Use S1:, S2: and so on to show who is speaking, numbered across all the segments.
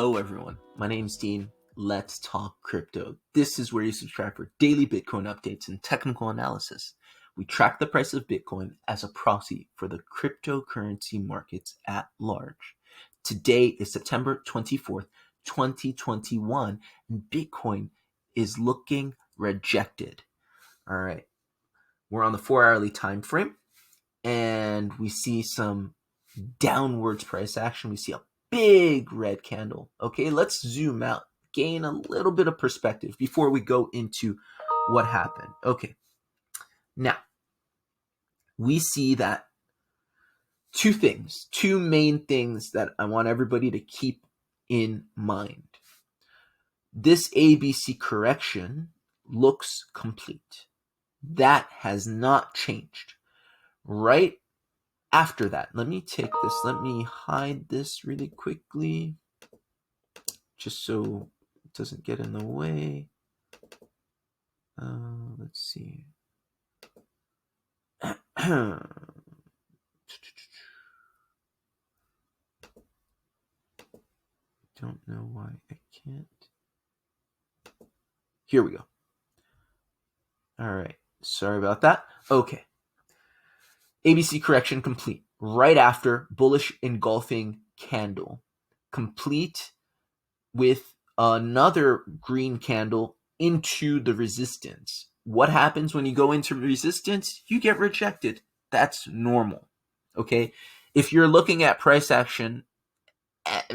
S1: Hello everyone, my name's Dean. Let's talk crypto. This is where you subscribe for daily Bitcoin updates and technical analysis. We track the price of Bitcoin as a proxy for the cryptocurrency markets at large. Today is September 24th, 2021, and Bitcoin is looking rejected. All right, we're on the 4-hourly time frame, and we see some downwards price action. We see a big red candle. Okay, let's zoom out, gain a little bit of perspective before we go into what happened. Okay, now we see that two main things that I want everybody to keep in mind. This ABC correction looks complete. That has not changed. Right after that, let me hide this really quickly, just so it doesn't get in the way. Let's see. Don't know why I can't. Here we go. All right. Sorry about that. Okay. ABC correction complete. Right after bullish engulfing candle. Complete with another green candle into the resistance. What happens when you go into resistance? You get rejected. That's normal. Okay? If you're looking at price action at,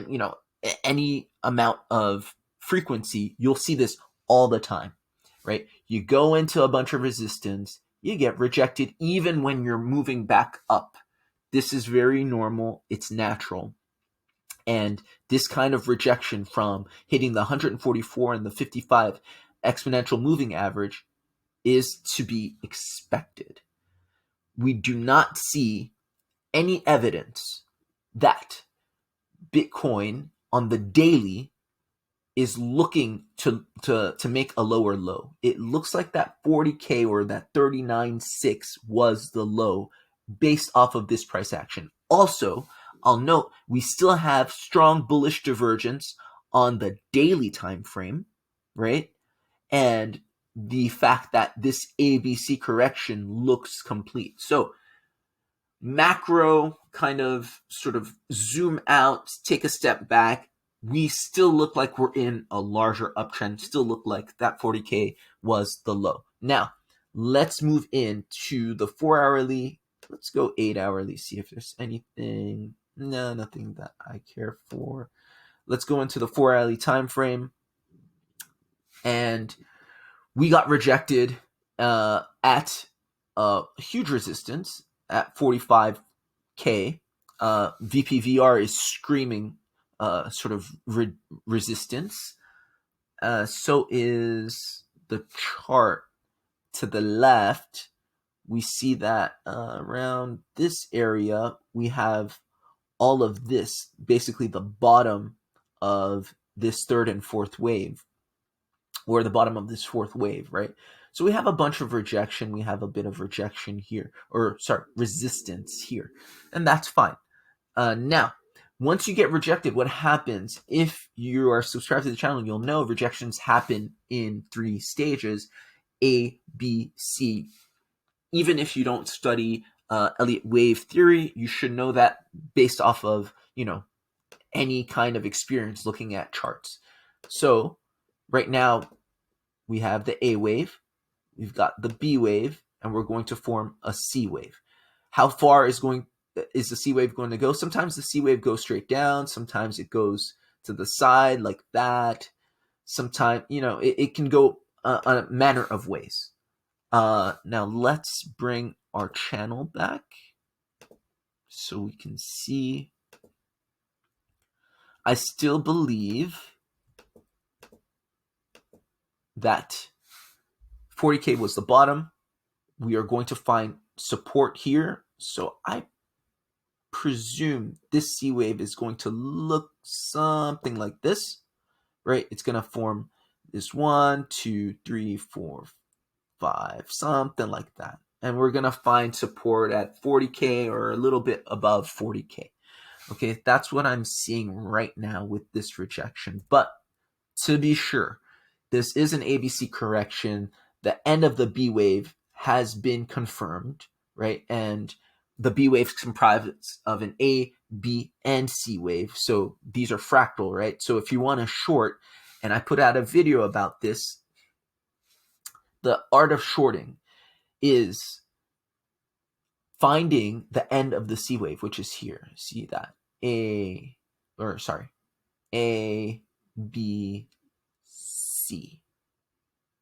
S1: any amount of frequency, you'll see this all the time, right? You go into a bunch of resistance, you get rejected even when you're moving back up. This is very normal. It's natural. And this kind of rejection from hitting the 144 and the 55 exponential moving average is to be expected. We do not see any evidence that Bitcoin on the daily is looking to make a lower low. It looks like that 40K or that 39.6 was the low based off of this price action. Also, I'll note we still have strong bullish divergence on the daily time frame, right? And the fact that this ABC correction looks complete. So macro kind of sort of zoom out, take a step back. We still look like we're in a larger uptrend, still look like that 40K was the low. Now, let's move into the 4-hourly. Let's go 8-hourly, see if there's anything. No, nothing that I care for. Let's go into the 4-hourly time frame. And we got rejected at a huge resistance at 45K. VPVR is screaming sort of resistance. So is the chart to the left. We see that around this area, we have all of this, basically the bottom of this third and fourth wave, or the bottom of this fourth wave, right? So we have a bunch of rejection. We have a bit of rejection here, resistance here, and that's fine. Now, once you get rejected, what happens? If you are subscribed to the channel, you'll know rejections happen in 3 stages, A, B, C. Even if you don't study Elliott wave theory, you should know that based off of, any kind of experience looking at charts. So right now we have the A wave, we've got the B wave, and we're going to form a C wave. How far is the C wave going to go? Sometimes the C wave goes straight down, sometimes it goes to the side like that. Sometimes, it can go a manner of ways. Now let's bring our channel back so we can see. I still believe that 40K was the bottom. We are going to find support here. So I presume this C wave is going to look something like this, right? It's going to form this 1, 2, 3, 4, 5, something like that. And we're going to find support at 40K or a little bit above 40K. Okay, that's what I'm seeing right now with this rejection. But to be sure, this is an ABC correction. The end of the B wave has been confirmed, right? And the B wave is comprised of an A, B, and C wave. So these are fractal, right? So if you want to short, and I put out a video about this, the art of shorting is finding the end of the C wave, which is here. See that? A, B, C.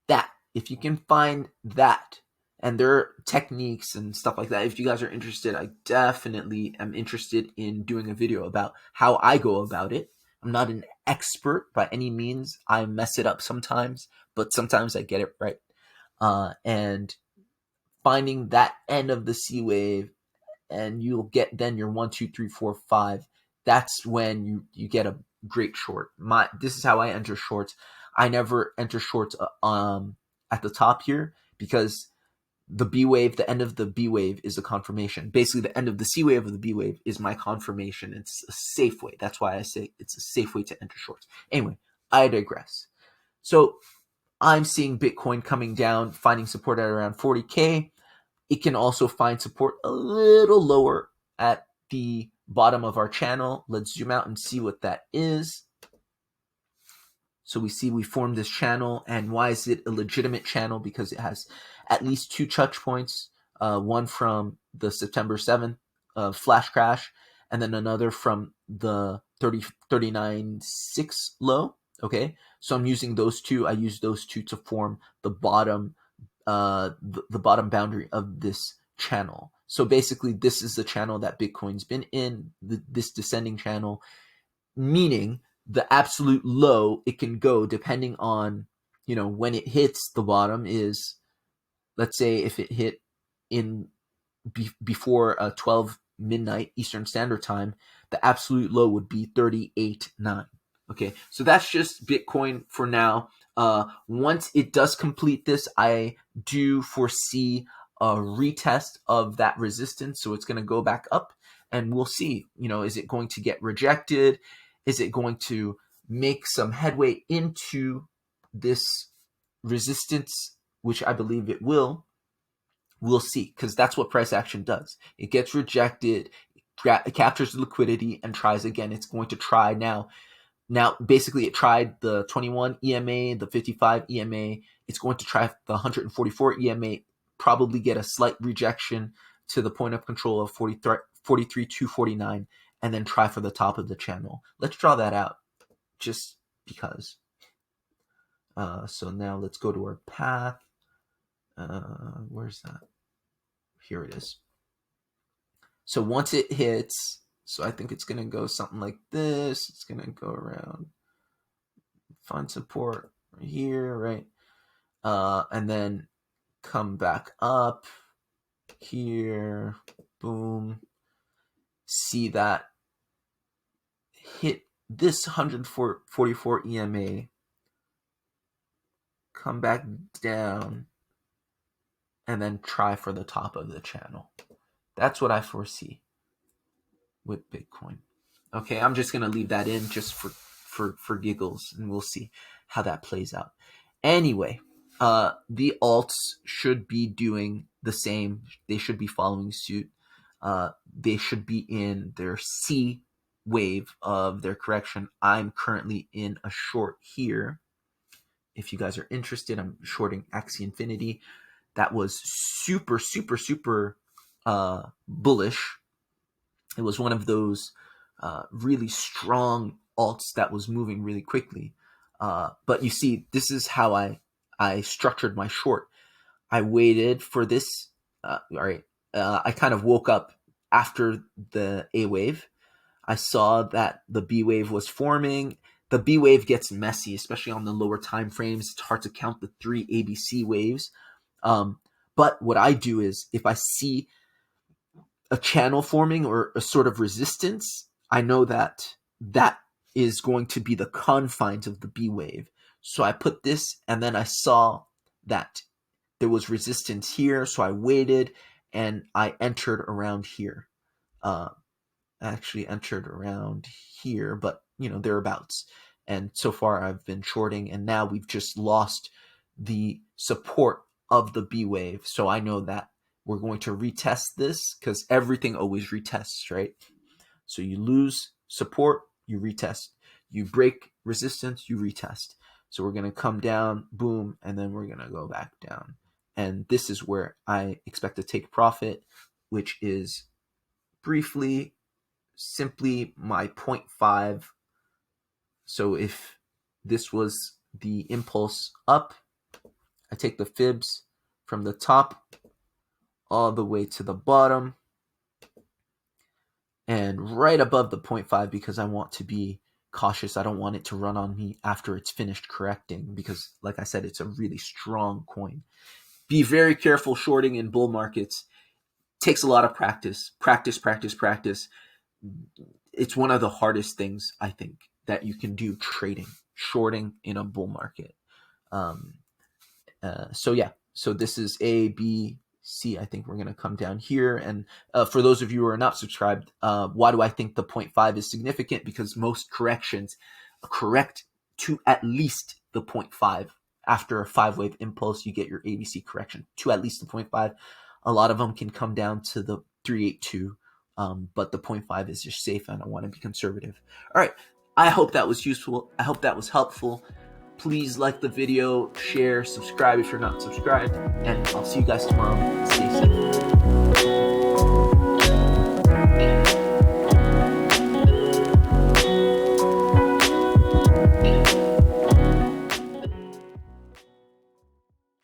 S1: That. If you can find that, and there are techniques and stuff like that, if you guys are interested, I definitely am interested in doing a video about how I go about it. I'm not an expert by any means. I mess it up sometimes, but sometimes I get it right. And finding that end of the C wave, and you'll get then your 1, 2, 3, 4, 5. That's when you get a great short. This is how I enter shorts. I never enter shorts at the top here, because the B wave, the end of the B wave is a confirmation. Basically, the end of the C wave of the B wave is my confirmation. It's a safe way. That's why I say it's a safe way to enter shorts. Anyway, I digress. So I'm seeing Bitcoin coming down, finding support at around 40K. It can also find support a little lower at the bottom of our channel. Let's zoom out and see what that is. So we see we formed this channel, and why is it a legitimate channel? Because it has at least 2 touch points, one from the September 7th flash crash, and then another from the 39.6 low. Okay, so I'm using those two. I use those two to form the bottom the bottom boundary of this channel. So basically, this is the channel that Bitcoin's been in, this descending channel, meaning the absolute low it can go depending on, when it hits the bottom is, let's say if it hit before 12 midnight Eastern Standard Time, the absolute low would be 38.9. Okay, so that's just Bitcoin for now. Once it does complete this, I do foresee a retest of that resistance. So it's going to go back up, and we'll see, is it going to get rejected? Is it going to make some headway into this resistance, which I believe it will? We'll see, because that's what price action does. It gets rejected, it captures the liquidity, and tries again. It's going to try now. Now, basically, it tried the 21 EMA, the 55 EMA. It's going to try the 144 EMA, probably get a slight rejection to the point of control of 43,249, and then try for the top of the channel. Let's draw that out, just because. So now let's go to our path. Where's that? Here it is. So once it hits, so I think it's going to go something like this. It's going to go around, find support right here, right? And then come back up here, boom. See that hit this 144 EMA, come back down, and then try for the top of the channel. That's what I foresee with Bitcoin. Okay, I'm just going to leave that in just for giggles, and we'll see how that plays out. Anyway, the alts should be doing the same. They should be following suit. They should be in their C wave of their correction. I'm currently in a short here. If you guys are interested, I'm shorting Axie Infinity. That was super, super, super bullish. It was one of those really strong alts that was moving really quickly. But you see, this is how I structured my short. I waited for this. All right. I kind of woke up after the A wave. I saw that the B wave was forming. The B wave gets messy, especially on the lower time frames. It's hard to count the 3 ABC waves. But what I do is, if I see a channel forming or a sort of resistance, I know that that is going to be the confines of the B wave. So I put this, and then I saw that there was resistance here, so I waited and I entered around here. actually entered around here, but thereabouts. And so far I've been shorting, and now we've just lost the support of the B wave. So I know that we're going to retest this, because everything always retests, right? So you lose support, you retest. You break resistance, you retest. So we're going to come down, boom, and then we're going to go back down. And this is where I expect to take profit, which is briefly simply my 0.5. So if this was the impulse up, I take the fibs from the top all the way to the bottom and right above the 0.5, because I want to be cautious. I don't want it to run on me after it's finished correcting, because like I said, it's a really strong coin. Be very careful shorting in bull markets. It takes a lot of practice. Practice. It's one of the hardest things, I think, that you can do trading, shorting in a bull market. So this is A, B, C. I think we're going to come down here. And for those of you who are not subscribed, why do I think the 0.5 is significant? Because most corrections correct to at least the 0.5. After a 5-wave impulse, you get your ABC correction to at least the 0.5. A lot of them can come down to the 382, but the 0.5 is just safe, and I want to be conservative. All right. I hope that was useful. I hope that was helpful. Please like the video, share, subscribe if you're not subscribed, and I'll see you guys tomorrow. Stay safe.